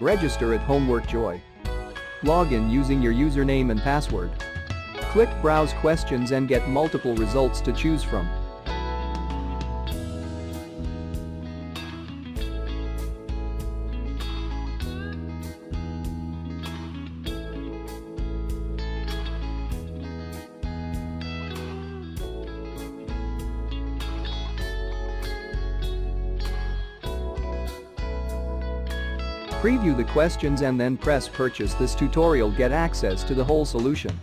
Register at Homework Joy. Log in using your username and password. Click Browse Questions and get multiple results to choose from. Preview the questions and then press Purchase. This tutorial get access to the whole solution.